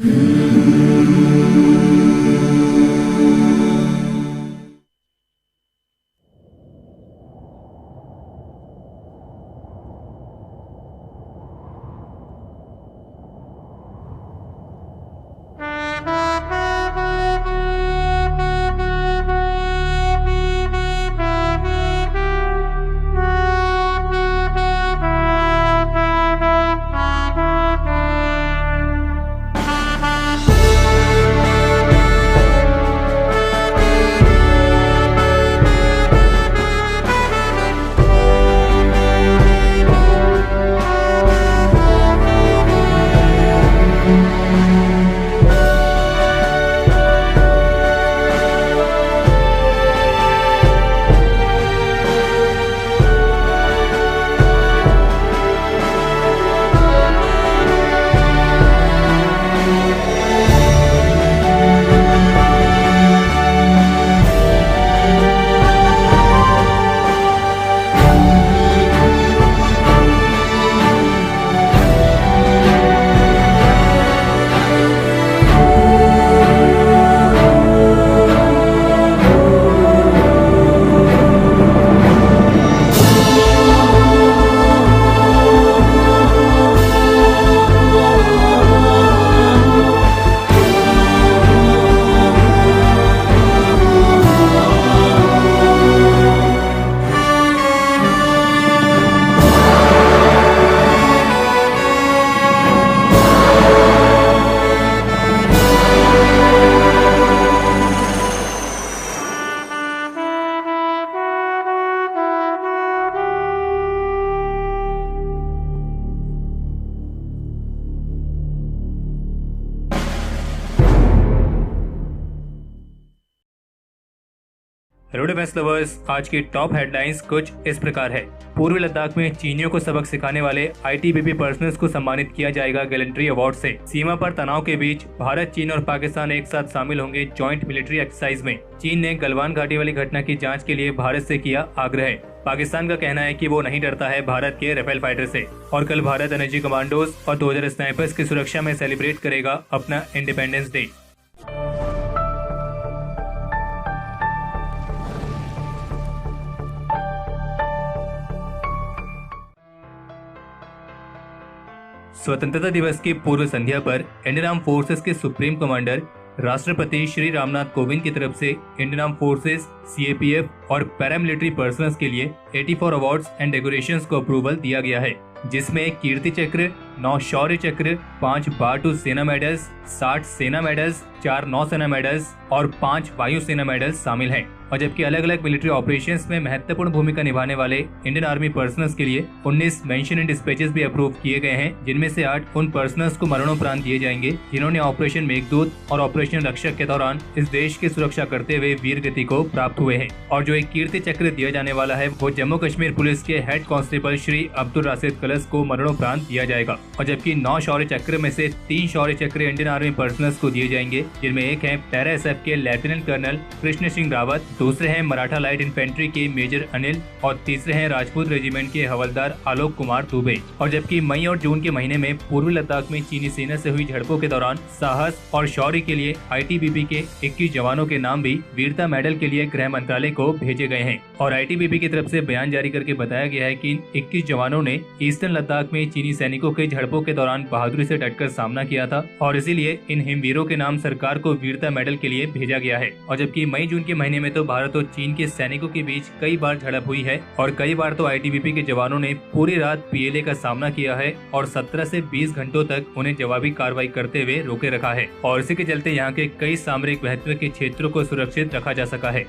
Hello defence lovers, आज की top headlines कुछ इस प्रकार है। पूर्वी लद्दाख में चीनियों को सबक सिखाने वाले आईटीबीपी पर्सनल्स को सम्मानित किया जाएगा गैलेंट्री अवार्ड से। सीमा पर तनाव के बीच भारत, चीन और पाकिस्तान एक साथ शामिल होंगे जॉइंट मिलिट्री एक्सरसाइज में। चीन ने गलवान घाटी वाली घटना की जांच के लिए भारत से किया आग्रह। पाकिस्तान का कहना है कि वो नहीं डरता है भारत के राफेल फाइटर से। और कल भारत एनर्जी कमांडोज और 2000 स्नाइपर्स की सुरक्षा में सेलिब्रेट करेगा अपना इंडिपेंडेंस डे। स्वतंत्रता दिवस की पूर्व संध्या पर इंडियन आर्म फोर्सेस के सुप्रीम कमांडर राष्ट्रपति श्री रामनाथ कोविंद की तरफ से इंडियन आर्म फोर्सेस, सीएपीएफ और पैरामिलिट्री पर्सनल्स के लिए 84 अवार्ड्स एंड डेकोरेशंस को अप्रूवल दिया गया है, जिसमें कीर्ति चक्र, 9 शौर्य चक्र, 5 बार-2 सेना मेडल्स, 60 सेना मेडल्स, 4 नौसेना मेडल्स और 5 वायुसेना मेडल्स शामिल हैं। और जबकि अलग अलग मिलिट्री ऑपरेशंस में महत्वपूर्ण भूमिका निभाने वाले इंडियन आर्मी पर्सनल्स के लिए 19 मेंशन इन डिस्पैचेस भी अप्रूव किए गए हैं, जिनमें से 8 उन पर्सनल्स को मरणोपरांत दिए जाएंगे जिन्होंने ऑपरेशन मेघदूत और ऑपरेशन रक्षक के दौरान इस देश की सुरक्षा करते हुए वीर गति को प्राप्त हुए हैं। और जो एक कीर्ति चक्र दिया जाने वाला है वो जम्मू कश्मीर पुलिस के हेड कांस्टेबल श्री अब्दुल राशिद कलस को मरणोपरांत दिया जाएगा। और जबकि 9 शौर्य चक्र में से 3 शौर्य चक्र इंडियन आर्मी पर्सनल्स को दिए जाएंगे, जिनमें एक है पैरा एसएफ के लेफ्टिनेंट कर्नल कृष्ण सिंह रावत, दूसरे हैं मराठा लाइट इन्फेंट्री के मेजर अनिल और तीसरे हैं राजपूत रेजिमेंट के हवलदार आलोक कुमार दुबे। और जबकि मई और जून के महीने में पूर्वी लद्दाख में चीनी सेना से हुई झड़पों के दौरान साहस और शौर्य के लिए आईटीबीपी के 21 जवानों के नाम भी वीरता मेडल के लिए गृह मंत्रालय को भेजे गए हैं। और आईटीबीपी की तरफ से बयान जारी करके बताया गया है कि इन 21 जवानों ने ईस्टर्न लद्दाख में चीनी सैनिकों के झड़पों के दौरान बहादुरी से डटकर सामना किया था और इसीलिए इन हिमवीरों के नाम सरकार को वीरता मेडल के लिए भेजा गया है। और जबकि मई जून के महीने में तो भारत और चीन के सैनिकों के बीच कई बार झड़प हुई है और कई बार तो आईटीबीपी के जवानों ने पूरी रात पीएलए का सामना किया है और 17 से 20 घंटों तक उन्हें जवाबी कार्रवाई करते हुए रोके रखा है। और इसी के चलते यहाँ के कई सामरिक महत्व के क्षेत्रों को सुरक्षित रखा जा सका है।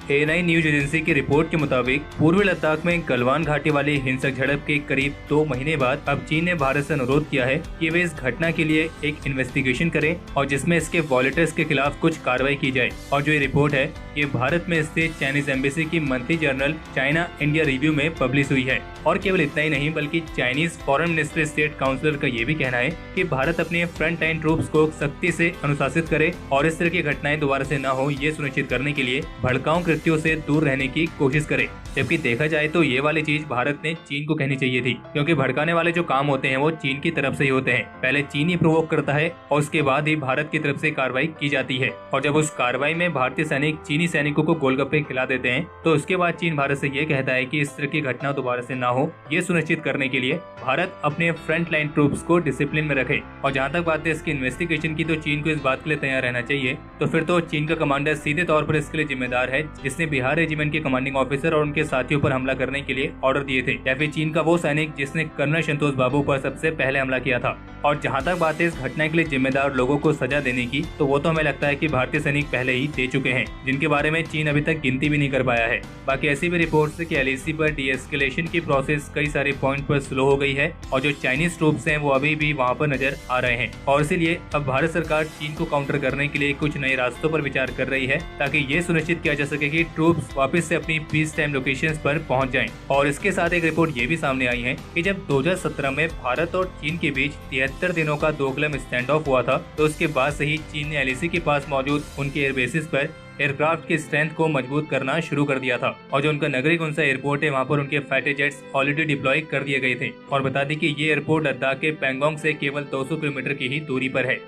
ANI न्यूज एजेंसी की रिपोर्ट के मुताबिक पूर्वी लद्दाख में गलवान घाटी वाली हिंसक झड़प के करीब 2 महीने बाद अब चीन ने भारत से अनुरोध किया है कि वे इस घटना के लिए एक इन्वेस्टिगेशन करें और जिसमें इसके वॉलेंटियर्स के खिलाफ कुछ कार्रवाई की जाए। और जो ये रिपोर्ट है ये भारत में स्थित चाइनीज एम्बेसी की monthly journal China India Review में पब्लिश हुई है। और केवल इतना ही नहीं बल्कि Chinese foreign ministry state councillor का ये भी कहना है कि भारत अपने फ्रंट लाइन ट्रूप्स को सख्ती से अनुशासित करे और इस तरह की घटनाएं दोबारा से न हो ये सुनिश्चित करने के लिए भड़काऊ व्यक्तियों से दूर रहने की कोशिश करे। जबकि देखा जाए तो ये वाली चीज भारत ने चीन को कहनी चाहिए थी, क्योंकि भड़काने वाले जो काम होते हैं वो चीन की तरफ से ही होते हैं। पहले चीन ही प्रोवोक करता है और उसके बाद ही भारत की तरफ से कार्रवाई की जाती है। और जब उस कार्रवाई में भारतीय सैनिक चीनी सैनिकों को गोलगप्पे खिला देते हैं तो उसके बाद चीन भारत से ये कहता है कि इस तरह की घटना दोबारा से ना हो, ये सुनिश्चित करने के लिए भारत अपने फ्रंट लाइन ट्रूप्स को डिसिप्लिन में रखे। और जहाँ तक बात है इसकी इन्वेस्टिगेशन की, तो चीन को इस बात के लिए तैयार रहना चाहिए। तो फिर तो चीन का कमांडर सीधे तौर पर इसके लिए जिम्मेदार है, जिसने बिहार रेजिमेंट के कमांडिंग ऑफिसर और उनके साथियों पर हमला करने के लिए ऑर्डर दिए थे, या फिर चीन का वो सैनिक जिसने कर्नल संतोष बाबू पर सबसे पहले हमला किया था। और जहाँ तक बात है इस घटना के लिए जिम्मेदार लोगों को सजा देने की, तो वो तो हमें लगता है कि भारतीय सैनिक पहले ही दे चुके हैं, जिनके बारे में चीन अभी तक गिनती भी नहीं कर पाया है। बाकी ऐसी भी रिपोर्ट्स है कि एलएसी पर डीएस्केलेशन की प्रोसेस कई सारे पॉइंट पर स्लो हो गई है और जो चाइनीज ट्रूप्स हैं वो अभी भी वहाँ पर नजर आ रहे हैं। और इसीलिए अब भारत सरकार चीन को काउंटर करने के लिए कुछ नए रास्तों पर विचार कर रही है, ताकि ये सुनिश्चित किया जा सके कि ट्रूप्स वापस से अपनी पीस टाइम लोकेशंस पर पहुंच जाएं। और इसके साथ एक रिपोर्ट ये भी सामने आई है कि जब 2017 में भारत और चीन के बीच 73 दिनों का दोकलम स्टैंड ऑफ हुआ था, तो उसके बाद से ही चीन ने एलएसी के पास मौजूद उनके एयरबेसिस पर एयरक्राफ्ट की स्ट्रेंथ को मजबूत करना शुरू कर दिया था। और जो उनका नगरी कौन सा एयरपोर्ट है वहाँ पर उनके फाइटर जेट्स ऑलरेडी डिप्लॉय कर दिए गए थे। और बता दें कि ये एयरपोर्ट लद्दाख के पैंगोंग से केवल 200 किलोमीटर की ही दूरी पर है।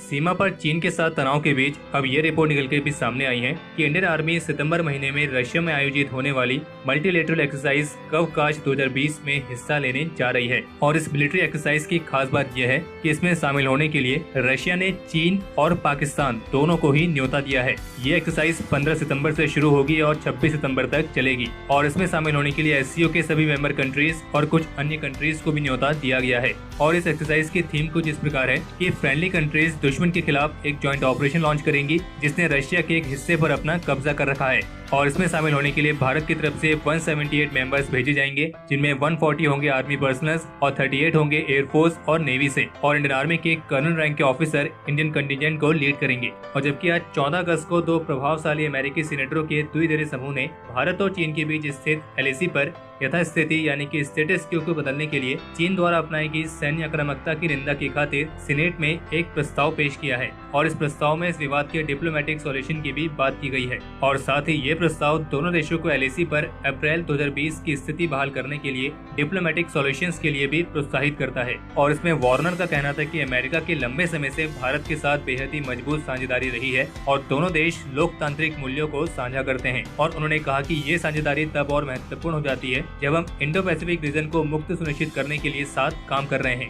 सीमा पर चीन के साथ तनाव के बीच अब ये रिपोर्ट निकल के भी सामने आई है कि इंडियन आर्मी सितंबर महीने में रशिया में आयोजित होने वाली मल्टीलेटरल एक्सरसाइज कवकाश 2020 में हिस्सा लेने जा रही है। और इस मिलिट्री एक्सरसाइज की खास बात यह है कि इसमें शामिल होने के लिए रशिया ने चीन और पाकिस्तान दोनों को ही न्योता दिया है। ये एक्सरसाइज 15 सितंबर से शुरू होगी और 26 सितंबर तक चलेगी। और इसमें शामिल होने के लिए एससीओ के सभी मेंबर कंट्रीज और कुछ अन्य कंट्रीज को भी न्योता दिया गया है। और इस एक्सरसाइज की थीम कुछ इस प्रकार है कि फ्रेंडली कंट्रीज दुश्मन के खिलाफ एक जॉइंट ऑपरेशन लॉन्च करेंगी, जिसने रशिया के एक हिस्से पर अपना कब्जा कर रखा है। और इसमें शामिल होने के लिए भारत की तरफ से 178 मेंबर्स भेजे जाएंगे, जिनमें 140 होंगे आर्मी पर्सनल्स और 38 होंगे एयरफोर्स और नेवी से। और इंडियन आर्मी के कर्नल रैंक के ऑफिसर इंडियन कंटिजेंट को लीड करेंगे। और जबकि आज 14 अगस्त को दो प्रभावशाली अमेरिकी सीनेटरों के द्विदिवीय समूह ने भारत और चीन के बीच स्थित एलएसी पर यथास्थिति यानी कि स्टेटस क्यू को बदलने के लिए चीन द्वारा अपनाई गई सैन्य आक्रामकता की निंदा की खातिर सीनेट में एक प्रस्ताव पेश किया है। और इस प्रस्ताव में इस विवाद के डिप्लोमेटिक सॉल्यूशन की भी बात की गई है। और साथ ही ये प्रस्ताव दोनों देशों को एलएसी पर अप्रैल 2020 की स्थिति बहाल करने के लिए डिप्लोमेटिक सॉल्यूशंस के लिए भी प्रोत्साहित करता है। और इसमें वार्नर का कहना था कि अमेरिका के लंबे समय से भारत के साथ बेहद ही मजबूत साझेदारी रही है और दोनों देश लोकतांत्रिक मूल्यों को साझा करते हैं। और उन्होंने कहा कि ये साझेदारी तब और महत्वपूर्ण हो जाती है जब हम इंडो पैसिफिक रीजन को मुक्त सुनिश्चित करने के लिए साथ काम कर रहे हैं।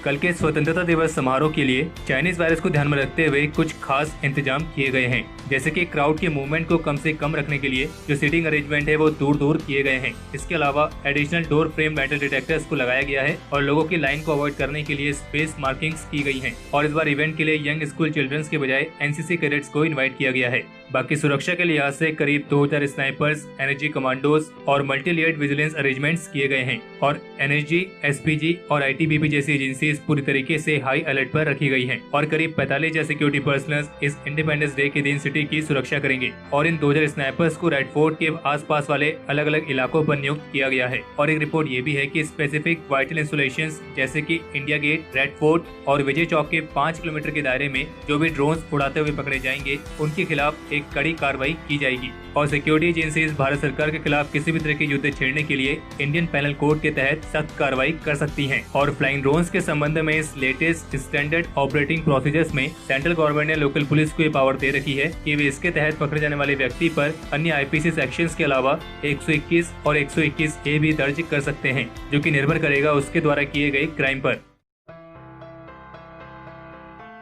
कल के स्वतंत्रता दिवस समारोह के लिए चाइनीज वायरस को ध्यान में रखते हुए कुछ खास इंतजाम किए गए हैं, जैसे कि क्राउड के मूवमेंट को कम से कम रखने के लिए जो सीटिंग अरेंजमेंट है वो दूर दूर किए गए हैं। इसके अलावा additional door frame metal detectors को लगाया गया है और लोगों की लाइन को अवॉइड करने के लिए स्पेस मार्किंग्स की गई हैं। और इस बार इवेंट के लिए यंग स्कूल चिल्ड्रंस के बजाय एनसीसी कैडेट्स को इन्वाइट किया गया है। बाकी सुरक्षा के लिहाज से करीब 2000 स्नाइपर्स, एनएसजी कमांडोज और मल्टी लेयर्ड विजिलेंस अरेंजमेंट्स किए गए हैं। और एनएसजी, एसपीजी और आईटीबीपी जैसी एजेंसी पूरी तरीके से हाई अलर्ट पर रखी गई हैं। और करीब 45 सिक्योरिटी पर्सनल इस इंडिपेंडेंस डे के दिन सिटी की सुरक्षा करेंगे। और इन 2000 स्नाइपर्स को रेड फोर्ट के आसपास वाले अलग अलग इलाकों पर नियुक्त किया गया है। और एक रिपोर्ट ये भी है कि स्पेसिफिक वाइटल इंस्टॉलेशंस जैसे कि इंडिया गेट, रेड फोर्ट और विजय चौक के 5 किलोमीटर के दायरे में जो भी ड्रोन उड़ाते हुए पकड़े जाएंगे उनके खिलाफ एक कड़ी कार्रवाई की जाएगी। और सिक्योरिटी एजेंसीज भारत सरकार के खिलाफ किसी भी तरह के युद्ध छेड़ने के लिए इंडियन पेनल कोड के तहत सख्त कार्रवाई कर सकती हैं। और फ्लाइंग ड्रोन्स के संबंध में इस लेटेस्ट स्टैंडर्ड ऑपरेटिंग प्रोसीजर्स में सेंट्रल गवर्नमेंट ने लोकल पुलिस को ये पावर दे रखी है कि वे इसके तहत पकड़े जाने वाले व्यक्ति पर अन्य आईपीसी सेक्शंस के अलावा 121 और 121 ए भी दर्ज कर सकते हैं, जो कि निर्भर करेगा उसके द्वारा किए गए क्राइम पर।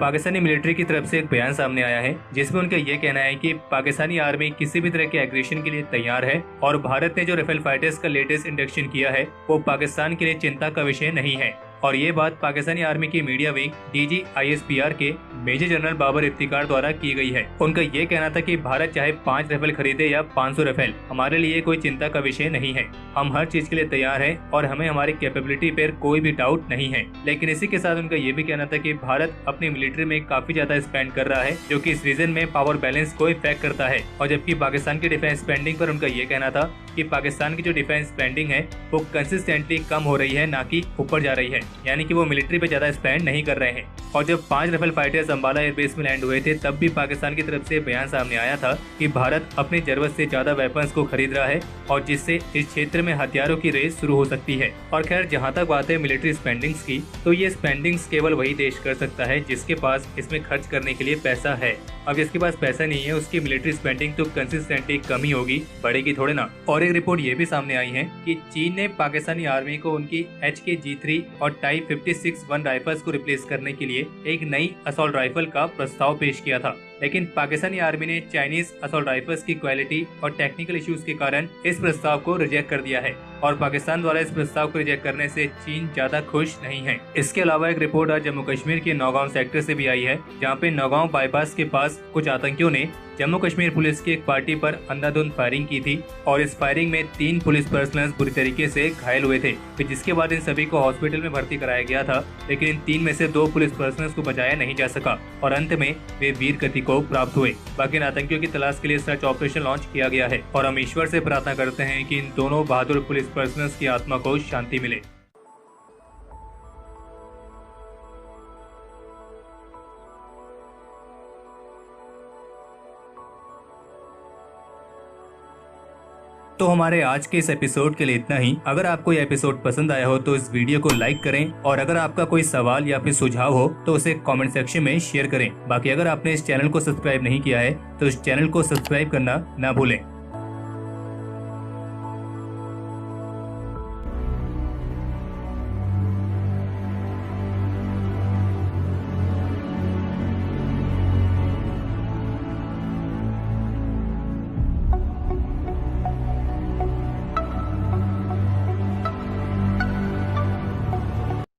पाकिस्तानी मिलिट्री की तरफ से एक बयान सामने आया है जिसमें उनका ये कहना है कि पाकिस्तानी आर्मी किसी भी तरह के एग्रेशन के लिए तैयार है और भारत ने जो राफेल फाइटर्स का लेटेस्ट इंडक्शन किया है वो पाकिस्तान के लिए चिंता का विषय नहीं है। और ये बात पाकिस्तानी आर्मी की मीडिया विंग डीजी आईएसपीआर के मेजर जनरल बाबर इफ्तिकार द्वारा की गई है। उनका ये कहना था कि भारत चाहे 5 राफेल खरीदे या 500 राफेल, हमारे लिए कोई चिंता का विषय नहीं है। हम हर चीज के लिए तैयार हैं और हमें हमारी कैपेबिलिटी पर कोई भी डाउट नहीं है। लेकिन इसी के साथ उनका ये भी कहना था कि भारत अपनी मिलिट्री में काफी ज्यादा स्पेंड कर रहा है, जो कि इस रीजन में पावर बैलेंस को इफेक्ट करता है। और जबकि पाकिस्तान की डिफेंस स्पेंडिंग पर उनका ये कहना था कि पाकिस्तान की जो डिफेंस स्पेंडिंग है वो कंसिस्टेंटली कम हो रही है, ना कि ऊपर जा रही है, यानी कि वो मिलिट्री पे ज्यादा स्पेंड नहीं कर रहे हैं। और जब 5 राफेल फाइटर्स अंबाला एयरबेस में लैंड हुए थे तब भी पाकिस्तान की तरफ से बयान सामने आया था कि भारत अपनी जरूरत से ज्यादा वेपन्स को खरीद रहा है और जिससे इस क्षेत्र में हथियारों की रेस शुरू हो सकती है। और खैर जहां तक बात है मिलिट्री स्पेंडिंग्स की, तो ये स्पेंडिंग्स केवल वही देश कर सकता है जिसके पास इसमें खर्च करने के लिए पैसा है। अब जिसके पास पैसा नहीं है उसकी मिलिट्री स्पेंडिंग तो कंसिस्टेंटली कम ही होगी, बढ़ेगी थोड़े ना। और एक रिपोर्ट ये भी सामने आई है कि चीन ने पाकिस्तानी आर्मी को उनकी HK-G3 और टाइप 56-1 राइफल्स को रिप्लेस करने के लिए एक नई असॉल्ट राइफल का प्रस्ताव पेश किया था, लेकिन पाकिस्तानी आर्मी ने चाइनीज असॉल्ट राइफल्स की क्वालिटी और टेक्निकल इश्यूज के कारण इस प्रस्ताव को रिजेक्ट कर दिया है और पाकिस्तान द्वारा इस प्रस्ताव को रिजेक्ट करने से चीन ज्यादा खुश नहीं है। इसके अलावा एक रिपोर्ट आज जम्मू कश्मीर के नौगांव सेक्टर से भी आई है, जहां पे नौगांव बाईपास के पास कुछ आतंकियों ने जम्मू कश्मीर पुलिस की एक पार्टी पर अंधाधुंध फायरिंग की थी और इस फायरिंग में 3 पुलिस पर्सनल बुरी तरीके से घायल हुए थे। फिर जिसके बाद इन सभी को हॉस्पिटल में भर्ती कराया गया था, लेकिन इन 3 में से 2 पुलिस पर्सनल को बचाया नहीं जा सका और अंत में वे वीर गति को प्राप्त हुए। बाकी इन आतंकियों की तलाश के लिए सर्च ऑपरेशन लॉन्च किया गया है और हम ईश्वर से प्रार्थना करते हैं कि इन दोनों बहादुर पुलिस पर्सनल की आत्मा को शांति मिले। तो हमारे आज के इस एपिसोड के लिए इतना ही। अगर आपको ये एपिसोड पसंद आया हो तो इस वीडियो को लाइक करें और अगर आपका कोई सवाल या फिर सुझाव हो तो उसे कमेंट सेक्शन में शेयर करें। बाकी अगर आपने इस चैनल को सब्सक्राइब नहीं किया है तो इस चैनल को सब्सक्राइब करना ना भूलें।